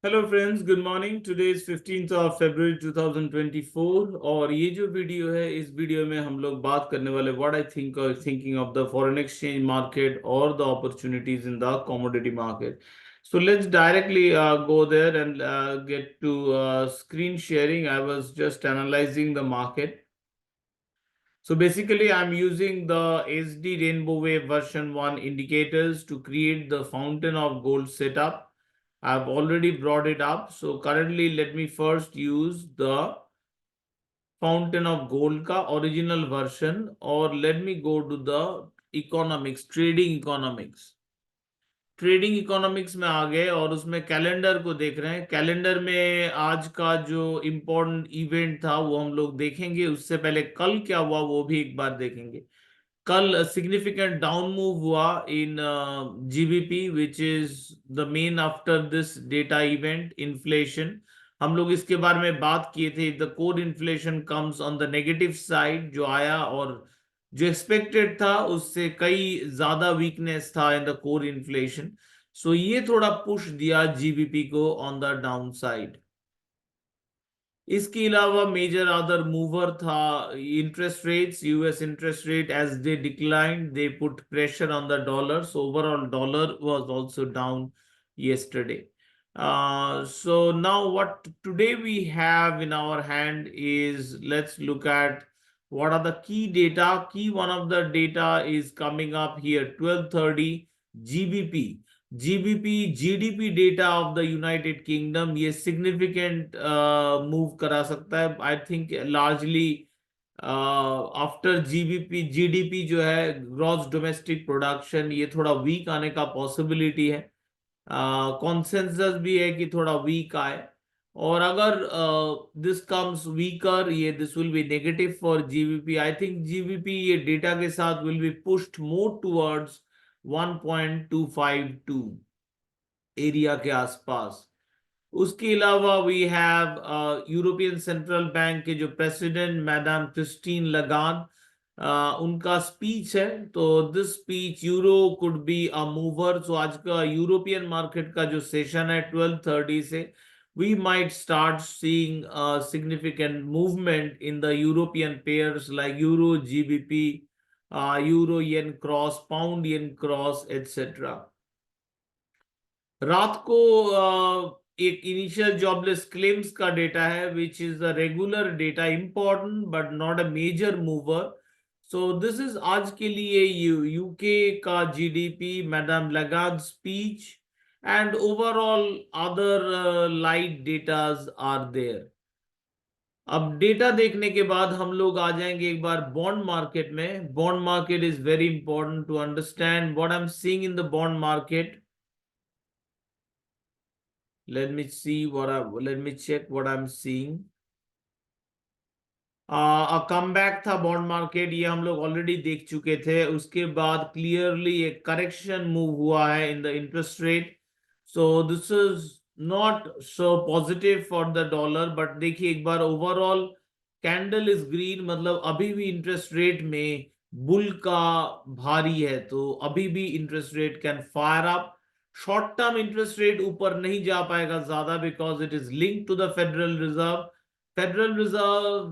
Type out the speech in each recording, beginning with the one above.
Hello friends, good morning. Today is 15th of February 2024 और ये जो वीडियो है, इस वीडियो में हम लोग बात करने वाले व्हाट आई थिंक और thinking of the foreign exchange market और the opportunities in the commodity market. So let's directly go there and get to screen sharing. I was just analyzing the market. So basically, I'm using the SD Rainbow Wave version 1 indicators to create the fountain of gold setup. I've already brought it up. So currently, let me first use the fountain of gold ka original version, or let me go to the economics, trading economics. Trading economics में आ गए और उसमें calendar को देख रहे हैं. Calendar में आज का जो इम्पोर्टेंट इवेंट था वो हम लोग देखेंगे. उससे पहले कल क्या हुआ वो भी एक बार देखेंगे. कल सिग्निफिकेंट डाउन मूव हुआ in GBP which is the main after this data event inflation. हम लोग इसके बारे में बात किए थे. The core inflation comes on the negative side, जो आया और जो एक्सपेक्टेड था उससे कई ज्यादा वीकनेस था इन द कोर इन्फ्लेशन. सो ये थोड़ा पुश दिया जीबीपी को ऑन द डाउन साइड. इसके अलावा मेजर अदर मूवर था interest rates. US interest rate as they decline they put pressure on the dollar. So overall dollar was also down yesterday. So now what today we have in our hand is, let's look at what are the key data. Key one of the data is coming up here, 12:30 GBP. GBP GDP data of the United kingdom. ये significant move करा सकता है. I think largely after GBP GDP जो है gross domestic production, ये थोड़ा week आने का पॉसिबिलिटी है. कॉन्सेंसस भी है कि थोड़ा वीक आए. और अगर दिस कम्स वीकर, ये this will be negative for GBP. I think GBP ये डेटा के साथ will be pushed more towards 1.252 area के आसपास. उसके अलावा we have European Central Bank के जो प्रेसिडेंट मैडम क्रिस्टीन लगार्ड, उनका स्पीच है. तो this speech euro could be a mover. So आज का यूरोपियन मार्केट का जो सेशन है 12:30 से, we might start seeing a significant movement in the European pairs like Euro, GBP, Euro Yen cross, Pound Yen cross, etc. रात को एक initial jobless claims का डेटा है which is the regular data, important but not a major mover. So this is आज के लिए UK का GDP, madam Lagarde speech and overall other light datas are there. अब डेटा देखने के बाद हम लोग आ जाएंगे एक बार बॉन्ड मार्केट में. Bond market is very important to understand what I am seeing in the bond market. Let me see let me check what I'm seeing. Come back था बॉन्ड मार्केट, ये हम लोग ऑलरेडी देख चुके थे. उसके बाद क्लियरली एक करेक्शन मूव हुआ है in the interest rate. So this is not so positive for the dollar. But देखिए एक बार ओवरऑल कैंडल इज ग्रीन, मतलब अभी भी इंटरेस्ट रेट में बुल का भारी है. तो अभी भी interest rate can fire up. Short term interest rate ऊपर नहीं जा पाएगा ज्यादा because it is link to the federal reserve. Federal reserve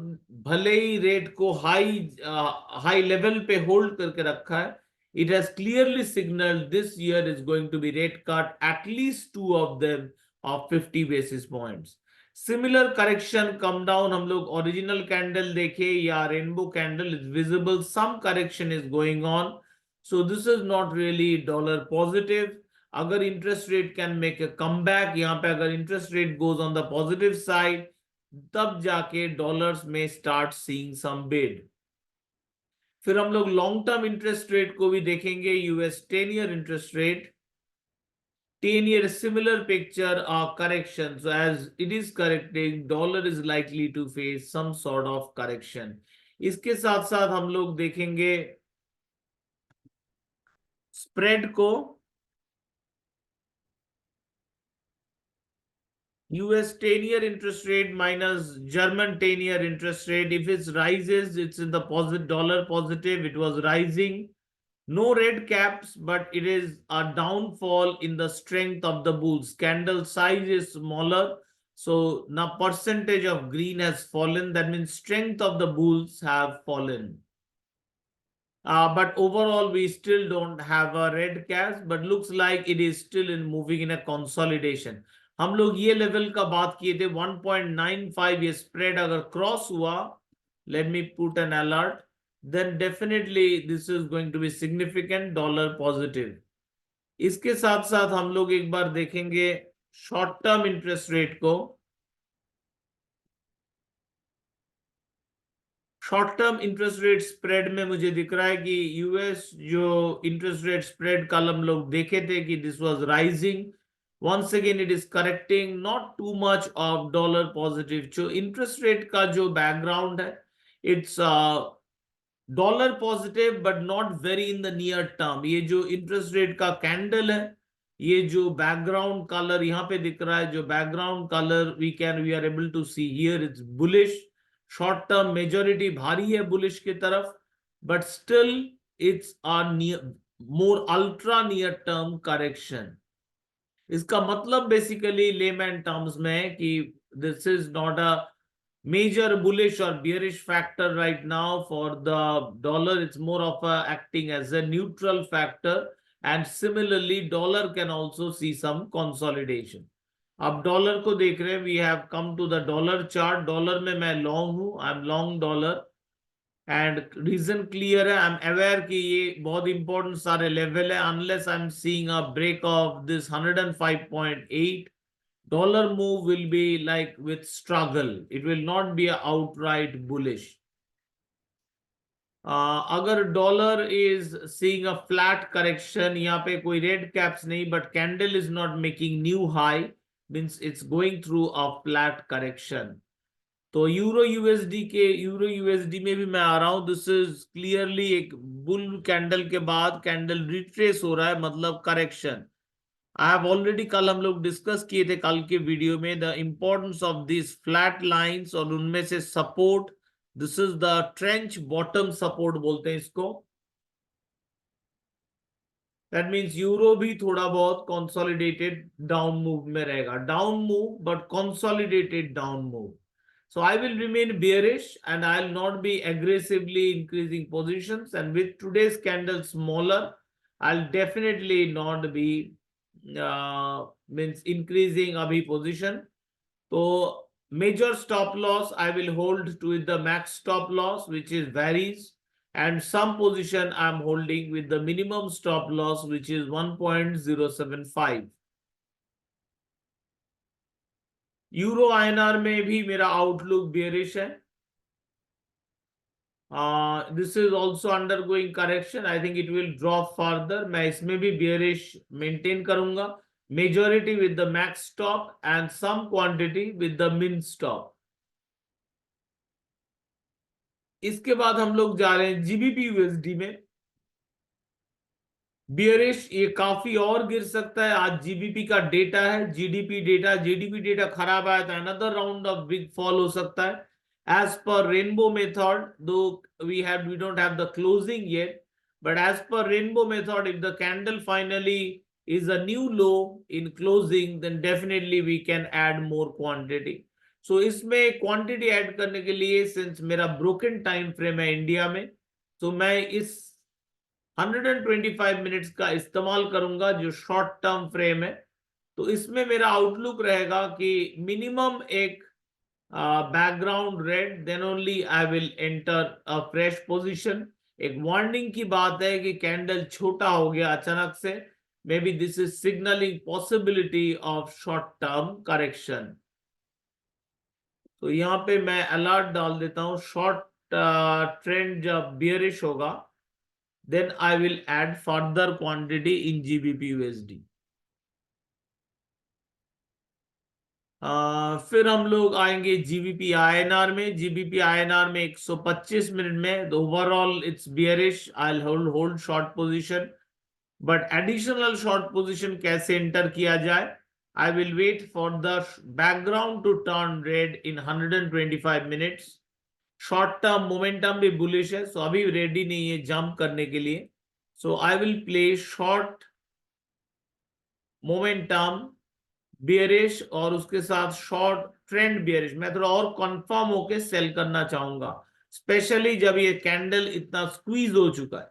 भले ही रेट को हाई लेवल पे होल्ड करके रखा है, it has clearly signalled this year is going to be rate cut, at least two of them of 50 basis points. Similar correction come down हम लोग original candle देखे या rainbow candle is visible, some correction is going on. So this is not really dollar positive. अगर interest rate can make a comeback, यहाँ पे अगर interest rate goes on the positive side, तब जाके dollars में start seeing some bid. फिर हम लोग लॉन्ग टर्म इंटरेस्ट रेट को भी देखेंगे. US 10 year interest rate, 10 year similar picture, correction. So as it is correcting, dollar is likely to face some sort of correction. इसके साथ साथ हम लोग देखेंगे स्प्रेड को. US 10 year interest rate minus German 10 year interest rate. If it rises, it's in the positive, dollar positive. It was rising. No red caps, but it is a downfall in the strength of the bulls. Candle size is smaller, so now percentage of green has fallen. That means strength of the bulls have fallen. But overall, we still don't have a red caps, but looks like it is still in moving in a consolidation. हम लोग ये level का बात किए थे 1.95 ये spread अगर cross हुआ, let me put an alert, then definitely this is going to be significant dollar positive. इसके साथ साथ हम लोग एक बार देखेंगे शॉर्ट टर्म इंटरेस्ट रेट को. Short term interest rate spread में मुझे दिख रहा है कि यूएस जो इंटरेस्ट रेट स्प्रेड कल हम लोग देखे थे कि this was rising. once again it is correcting, not too much of dollar positive. जो इंटरेस्ट रेट का जो बैकग्राउंड है, it's dollar positive but not very in the near term. ये जो इंटरेस्ट रेट का कैंडल है, ये जो बैकग्राउंड कलर यहाँ पे दिख रहा है, जो background colour we are able to see here, it's bullish. Short term majority भारी है बुलिश की तरफ, but still it's a more ultra near term correction. इसका मतलब बेसिकली लेमैन टर्म्स में है कि this is not a major bullish or bearish factor right now for the dollar. It's more of a acting as a neutral factor, and similarly dollar can also see some consolidation. अब dollar को देख रहे हैं, we have come to the dollar chart. Dollar में मैं long हूं, I am long dollar, and reason clear है. I am aware कि ये बहुत इंपॉर्टेंट सारे लेवल है. Unless I am seeing a break of this 105.8, dollar move will be like with struggle. It will not be a outright bullish. अगर dollar is seeing a flat correction, यहाँ पे कोई red caps नहीं, but candle is not making new high, means it's going through a flat correction. तो euro USD में भी मैं आ रहा हूं. दिस इज क्लियरली एक बुल कैंडल के बाद कैंडल रिट्रेस हो रहा है, मतलब करेक्शन. I have already कल हम लोग डिस्कस किए थे कल के वीडियो में the importance of this flat lines, और उनमें से support, this is the trench bottom support बोलते हैं इसको. दैट मींस यूरो भी थोड़ा बहुत कंसोलिडेटेड डाउन मूव में रहेगा. Down move but consolidated down move. So I will remain bearish and I'll not be aggressively increasing positions. And with today's candle smaller, I'll definitely not be means increasing abhi position. So major stop loss I will hold to the max stop loss, which is varies, and some position I'm holding with the minimum stop loss, which is 1.075. Euro INR में भी मेरा outlook bearish है. This is also undergoing correction. I think it will drop further. मैं इसमें भी bearish maintain करूंगा. Majority with the max stop and some quantity with the min stop. इसके बाद हम लोग जा रहे हैं जीबीपी यूएसडी में. बियरिश, ये काफी और गिर सकता है. आज जीबीपी का डेटा है, जीडीपी डेटा खराब आया था, another round of big fall हो सकता है. as per rainbow method, though we don't have the closing yet, but as per rainbow method, if the candle finally is a new low in closing, then definitely we can add more quantity. So इसमें quantity add करने के लिए, since मेरा broken time frame है India में, तो मैं इस 125 मिनट्स का इस्तेमाल करूंगा जो शॉर्ट टर्म फ्रेम है. तो इसमें मेरा आउटलुक रहेगा कि मिनिमम एक background red, then only I will enter a fresh position. एक वार्निंग की बात है कि कैंडल छोटा हो गया अचानक से, may be this is signalling possibility of short term correction. तो यहाँ पे मैं अलर्ट डाल देता हूं. शॉर्ट ट्रेंड जब बियरिश होगा, then I will add further quantity in GBP USD. फिर हम लोग आएंगे जीबीपी आईएनआर में. जीबीपी आईएनआर में 125 मिनट में overall it's bearish. I hold short position, but additional short position कैसे एंटर किया जाए, I will wait for the background to turn red in 125 minutes. Short term momentum भी bullish है, so अभी ready नहीं है जंप करने के लिए. So I will play short momentum bearish और उसके साथ शॉर्ट ट्रेंड bearish. मैं थोड़ा और कंफर्म होके सेल करना चाहूंगा, स्पेशली जब ये कैंडल इतना स्क्वीज हो चुका है.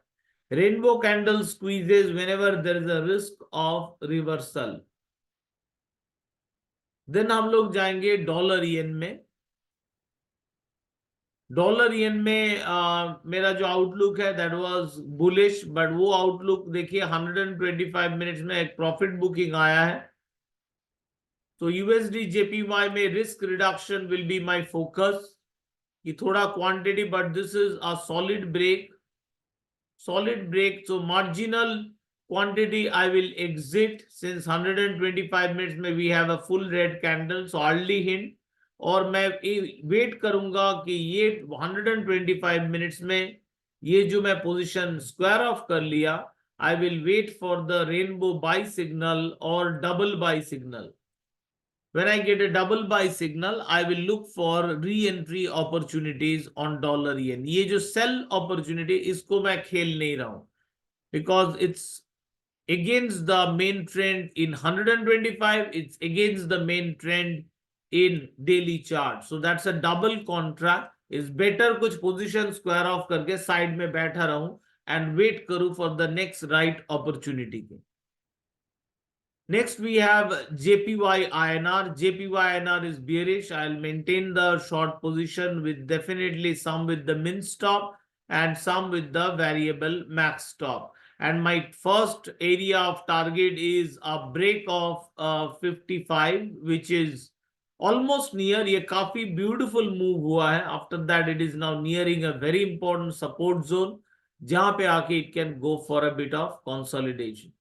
Rainbow candle squeezes whenever there is a risk of reversal. Then हम लोग जाएंगे डॉलर येन में. डॉलर येन में मेरा जो आउटलुक है दैट वाज बुलिश, बट वो आउटलुक देखिए 125 मिनट्स में एक प्रॉफिट बुकिंग आया है. तो यूएसडी जेपीवाई में risk reduction will be my focus. कि थोड़ा quantity, but this is a solid break. Solid break, so marginal quantity I will exit since 125 minutes में we have a full red candle, so early hint. और मैं wait करूंगा कि ये 125 minutes में ये जो मैं पोजीशन स्क्वायर ऑफ कर लिया, I will wait for the rainbow buy signal और double buy signal. When I get a double buy signal, I will look for re-entry opportunities on dollar yen. ये जो sell opportunity इसको मैं खेल नहीं रहा हूं, because it's against the main trend in 125. It's against the main trend in daily chart. So that's a double contract. Is better कुछ position square off करके side में बैठा रहूं and wait करूं for the next right opportunity. Next, we have JPY INR. JPY INR is bearish. I'll maintain the short position with definitely some with the min stop and some with the variable max stop. And my first area of target is a break of 55, which is almost near. ये काफी beautiful move हुआ है. After that, it is now nearing a very important support zone, जहां पे आके it can go for a bit of consolidation.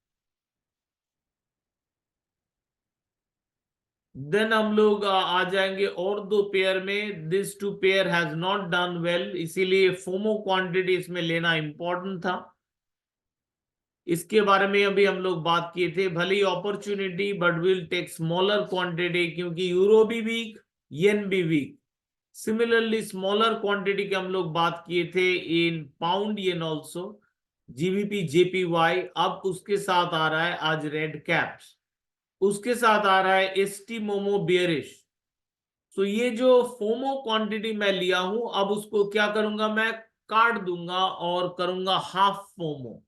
Then हम लोग आ जाएंगे और दो पेयर में. This two pair has not done well, इसीलिए फोमो क्वांटिटी इसमें लेना इंपॉर्टेंट था. इसके बारे में अभी हम लोग बात किए थे. भली opportunity, but will take smaller quantity, क्योंकि यूरो भी वीक, येन भी वीक. सिमिलरली स्मॉलर क्वांटिटी की हम लोग बात किए थे in pound yen also. GBP JPY, अब उसके साथ आ रहा है आज रेड कैप्स, उसके साथ आ रहा है एसटी मोमो बियरिश. तो ये जो फोमो क्वांटिटी मैं लिया हूं, अब उसको क्या करूंगा, मैं काट दूंगा और करूंगा हाफ फोमो.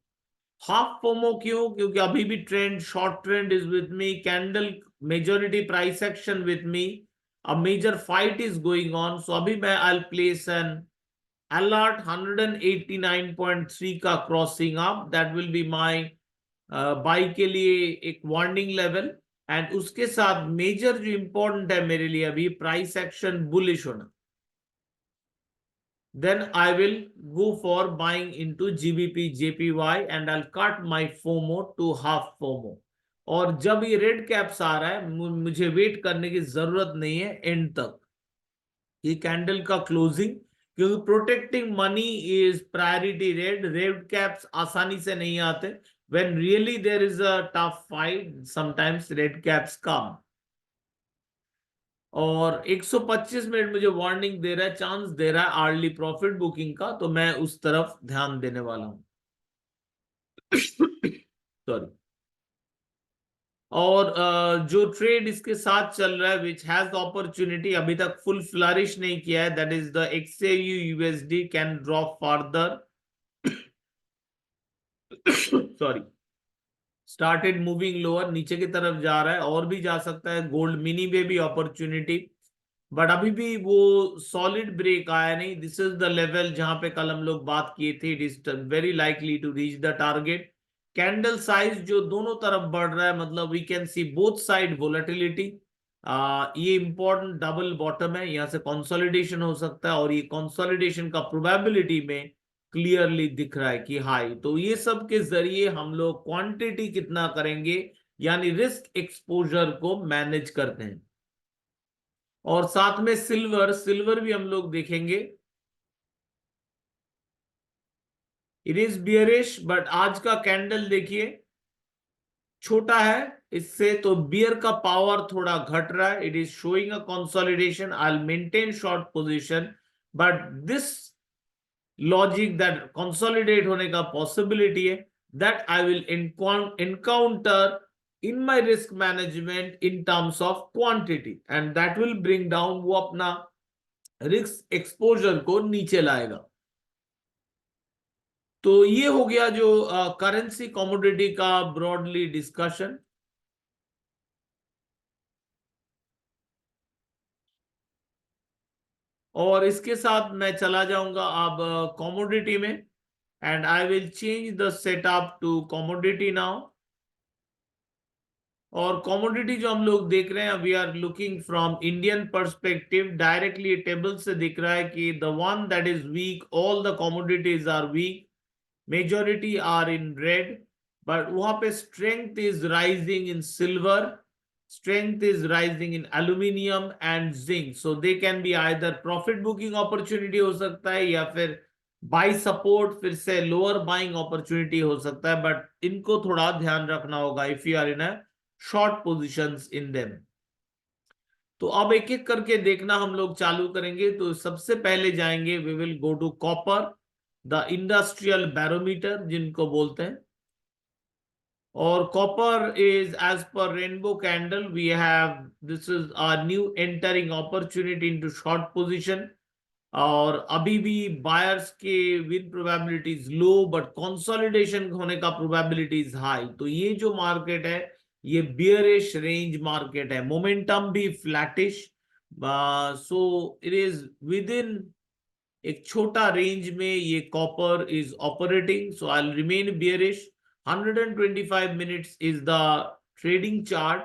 हाफ फोमो क्यों? क्योंकि अभी भी trend, short trend is with me, candle majority price action with me, a major fight is going on. So अभी मैं आई प्लेस एन अलर्ट 189.3 का crossing up, that will be my buy के लिए एक वार्निंग लेवल. एंड उसके साथ major जो important है मेरे लिए अभी, प्राइस एक्शन बुलिश होना. Then I will go for buying into GBP JPY and I'll cut my FOMO to half FOMO. और जब ये रेड कैप्स आ रहा है, मुझे वेट करने की जरूरत नहीं है एंड तक, ये कैंडल का क्लोजिंग, क्योंकि protecting money is priority. Red caps आसानी से नहीं आते. When really there is a tough fight, sometimes red caps come. और 125 मिनट मुझे वार्निंग दे रहा है, चांस दे रहा है अर्ली प्रॉफिट बुकिंग का, तो मैं उस तरफ ध्यान देने वाला हूं. सॉरी. और जो ट्रेड इसके साथ चल रहा है, विच हैज अपॉर्चुनिटी, अभी तक फुल फ्लरिश नहीं किया है, that is the XAU USD can drop further. Sorry, started moving lower, नीचे की तरफ जा रहा है, और भी जा सकता है. गोल्ड मिनी में भी अपॉर्चुनिटी, बट अभी भी वो सॉलिड ब्रेक आया नहीं. दिस इज द लेवल जहां पे कल हम लोग बात किए थे. It is very likely to reach the target. Candle size जो दोनों तरफ बढ़ रहा है, मतलब we can see both side volatility. ये इंपॉर्टेंट डबल बॉटम है, यहाँ से कंसोलिडेशन हो सकता है, और ये कंसोलिडेशन का प्रोबेबिलिटी में क्लियरली दिख रहा है कि हाई. तो ये सब के जरिए हम लोग क्वांटिटी कितना करेंगे, यानी रिस्क एक्सपोजर को मैनेज करते हैं. और साथ में सिल्वर भी हम लोग देखेंगे. इट इज बियरिश, बट आज का कैंडल देखिए छोटा है इससे, तो बियर का पावर थोड़ा घट रहा है. It is showing a consolidation. I will maintain short position, but this logic that consolidate होने का पॉसिबिलिटी है, that I will encounter in my risk management in terms of quantity, and that will bring down, वो अपना risk exposure को नीचे लाएगा। तो ये हो गया जो करेंसी कमोडिटी का ब्रॉडली डिस्कशन। और इसके साथ मैं चला जाऊंगा अब कमोडिटी में, and I will change the setup to commodity now. और कमोडिटी जो हम लोग देख रहे हैं, we are looking from Indian perspective, directly table से दिख रहा है कि the one that is weak, all the commodities are weak, majority are in red, but वहां पे strength is rising in silver, strength is rising in aluminium and zinc, so they can be either profit booking opportunity हो सकता है या फिर buy support, फिर से lower buying opportunity हो सकता है, बट इनको थोड़ा ध्यान रखना होगा if you are in a short positions in them। तो अब एक एक करके देखना हम लोग चालू करेंगे। तो सबसे पहले जाएंगे, we will go to copper, the industrial barometer जिनको बोलते हैं। और कॉपर इज एज पर rainbow candle, we have, this is our new entering opportunity into short position. और अभी भी बायर्स के win probabilities low, but consolidation होने का प्रोबेबिलिटीज हाई। तो ये जो मार्केट है, ये बियरिश रेंज मार्केट है, मोमेंटम भी flattish, so it is within एक छोटा रेंज में ये copper is operating, so I will remain bearish. 125 minutes is the trading chart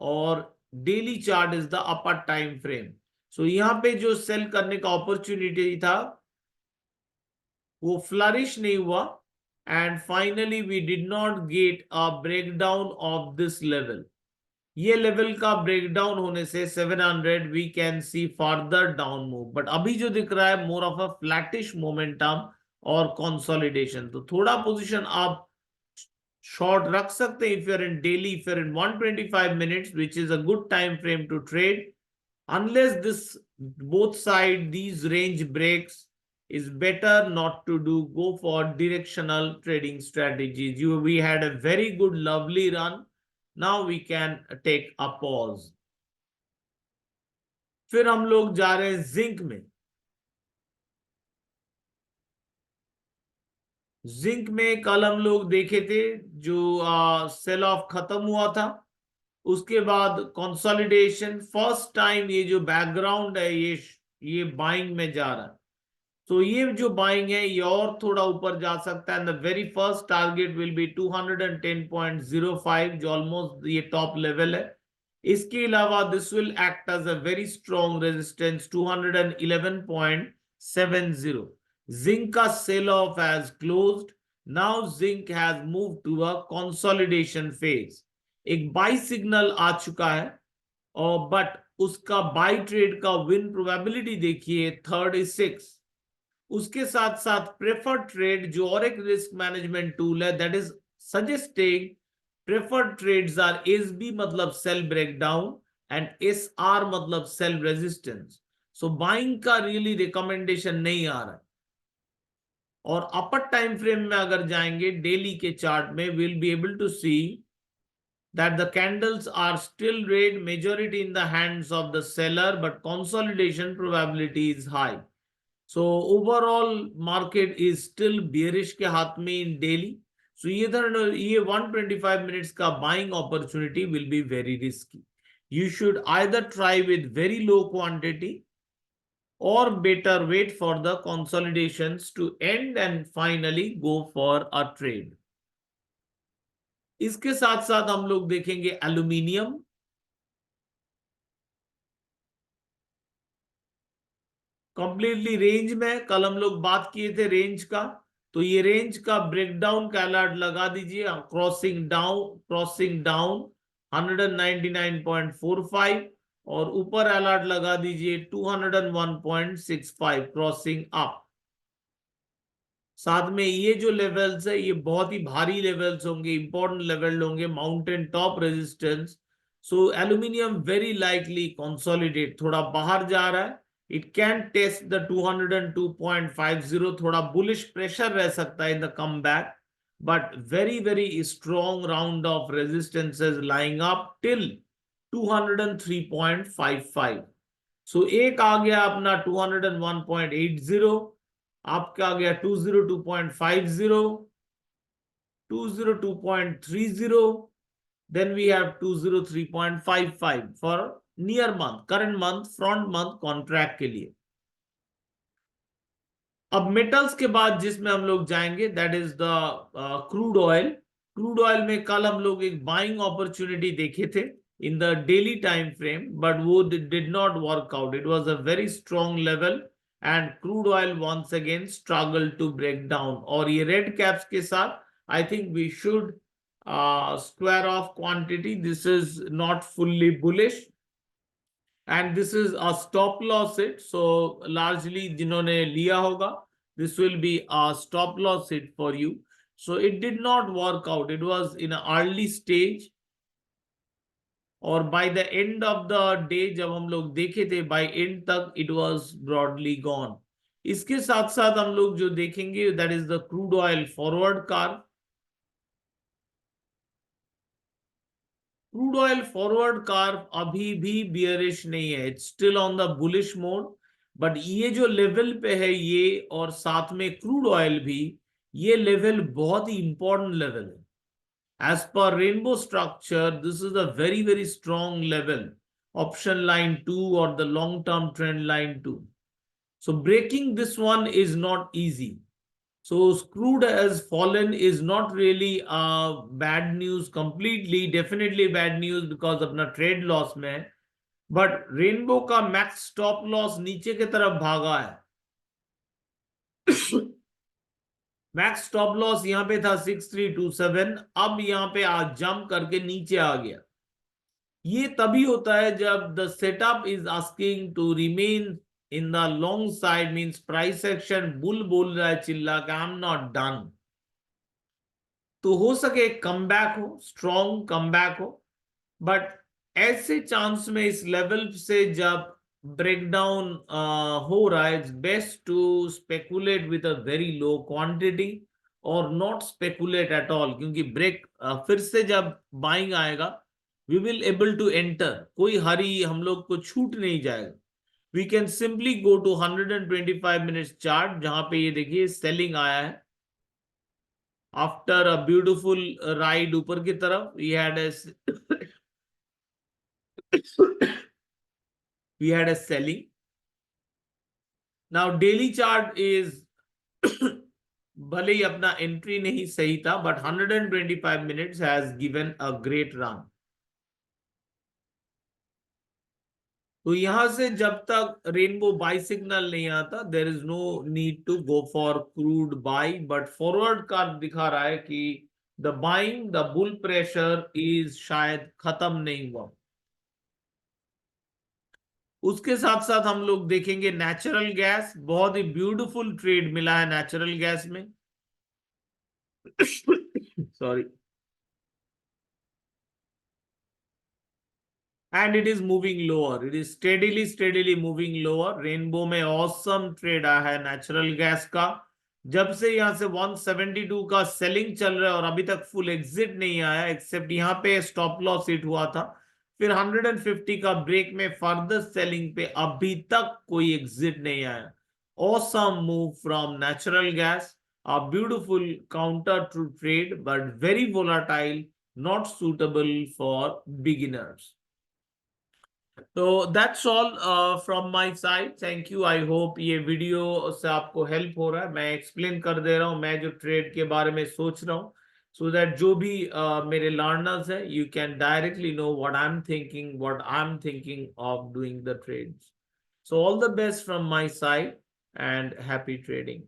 और daily chart is the upper time frame. So यहाँ पे जो सेल करने का अपॉर्चुनिटी था वो फ्लरिश नहीं हुआ, and finally we did not get a breakdown of this level. ये लेवल का ब्रेकडाउन होने से 700 we can see further down move, but अभी जो दिख रहा है more of a flattish momentum और कंसोलिडेशन। तो थोड़ा पोजीशन आप शॉर्ट रख सकते हैं if you are in daily, if you are in 125 minutes which is a good time frame to trade, unless this both side these range breaks, is better not to go for directional trading strategies। We had a very good lovely run, now we can take a pause। फिर हम लोग जा रहे हैं zinc में। Zinc में कल हम लोग देखे थे जो सेल ऑफ खत्म हुआ था, उसके बाद कंसोलिडेशन, फर्स्ट टाइम ये जो बैकग्राउंड है ये बाइंग में जा रहा है। तो ये जो बाइंग है ये और थोड़ा ऊपर जा सकता है, and the very first target will be 210.05 जो ऑलमोस्ट ये टॉप लेवल है। इसके अलावा this will act as a very strong resistance 211.70। Zinc का sell off has closed, now zinc has move to a consolidation phase. एक buy signal आ चुका है, और बट उसका बाई ट्रेड का विन प्रोबेबिलिटी देखिए 36। उसके साथ साथ प्रेफर्ड ट्रेड जो और एक रिस्क मैनेजमेंट टूल है, that is suggesting preferred trades are SB मतलब सेल ब्रेकडाउन एंड एसआर मतलब सेल रेजिस्टेंस। सो बाइंग का रियली रिकमेंडेशन नहीं आ रहा है। और अपर टाइम फ्रेम में अगर जाएंगे डेली के चार्ट में, will be able to see that the candles are still red, majority in the hands of the seller, but consolidation probability is high। So overall market is still bearish के हाथ में in daily। So ये 125 minutes का buying opportunity will be very risky। You should either try with very low quantity or better wait for the consolidations to end and finally go for a trade। इसके साथ साथ हम लोग देखेंगे aluminium. Completely range में कल हम लोग बात किए थे रेंज का, तो ये रेंज का ब्रेकडाउन का अलर्ट लगा दीजिए, क्रॉसिंग डाउन 199.45 और ऊपर अलर्ट लगा दीजिए 201.65 क्रॉसिंग अप। साथ में ये जो लेवल्स है ये बहुत ही भारी लेवल्स होंगे, इंपॉर्टेंट लेवल होंगे, mountain top resistance. So aluminium very likely consolidate, थोड़ा बाहर जा रहा है, इट कैन टेस्ट द 202.50, थोड़ा बुलिश प्रेशर रह सकता है in the come back. but very strong round of resistances lying up till 203.55. So एक आ गया अपना 201.80, आपका आ गया 202.50, 202.30, then we have 203.55 for near month, current month, front month contract के लिए. अब मेटल्स के बाद जिसमें हम लोग जाएंगे that is the crude oil. Crude oil में कल हम लोग एक बाइंग अपॉर्चुनिटी देखे थे in the daily time frame, but वो did not work out. It was a very strong level and crude oil once again struggle to break down. और ये रेड कैप्स के साथ I think we should square off quantity. This is not fully bullish and this is a stop loss hit. So largely जिन्होंने लिया होगा, this will be a stop loss hit for you. So it did not work out. It was in an early stage, और by the end of the day जब हम लोग देखे थे, by end तक it was broadly gone. इसके साथ साथ हम लोग जो देखेंगे that is the crude oil forward curve. Crude oil forward curve अभी भी बियरिश नहीं है, it's still on the bullish mode. But ये जो लेवल पे है ये, और साथ में क्रूड ऑयल भी, ये लेवल बहुत ही इंपॉर्टेंट लेवल है. एज पर rainbow structure this is a very strong level, option line 2 और the long term trend line 2. So breaking this one is not easy. So crude has fallen is not really bad news completely, definitely bad news because अपना trade loss में, but rainbow का max stop loss नीचे की तरफ भागा है. Max stop loss यहाँ पे था 6327, अब यहाँ पे आज जंप करके नीचे आ गया. ये तभी होता है जब the setup is asking to remain in the long side, means price action bull बोल रहा है चिल्ला के आई एम नॉट डन. तो हो सके कमबैक हो, स्ट्रॉन्ग कमबैक हो, बट ऐसे चांस में इस लेवल से जब ब्रेकडाउन हो रहा है, it's best to speculate with a very low quantity और नॉट स्पेकुलेट एट ऑल. क्योंकि ब्रेक फिर से जब बाइंग आएगा we will able to enter. कोई हरी हम लोग को छूट नहीं जाएगा. We can simply go to 125 minutes chart, जहां पे ये देखिए सेलिंग आया है आफ्टर अ ब्यूटिफुल राइड ऊपर की तरफ. we had a selling. Now daily chart is भले ही अपना एंट्री नहीं सही था, but 125 minutes has given a great run. तो यहां से जब तक रेनबो बाई सिग्नल नहीं आता there is no need to go for crude buy. But forward का दिखा रहा है कि the buying, the bull pressure is शायद खत्म नहीं हुआ. उसके साथ साथ हम लोग देखेंगे नेचुरल गैस. बहुत ही ब्यूटीफुल ट्रेड मिला है नेचुरल गैस में. Sorry. And it is moving lower. It is steadily moving lower. Rainbow में awesome ट्रेड आया है नेचुरल गैस का. जब से यहां से 172 का सेलिंग चल रहा है और अभी तक फुल एग्जिट नहीं आया, एक्सेप्ट यहां पे स्टॉप लॉस हिट हुआ था. फिर 150 का ब्रेक में फर्दर सेलिंग पे अभी तक कोई एग्जिट नहीं आया. Awesome move from natural gas. A beautiful counter to trade, but very volatile, not suitable for beginners. तो that's all from my side. Thank you. I hope ये वीडियो से आपको हेल्प हो रहा है. मैं एक्सप्लेन कर दे रहा हूँ मैं जो ट्रेड के बारे में सोच रहा हूँ, सो दैट जो भी मेरे लर्नर्स है you can directly know what I am thinking of doing the trades. So all the best from my side and happy trading.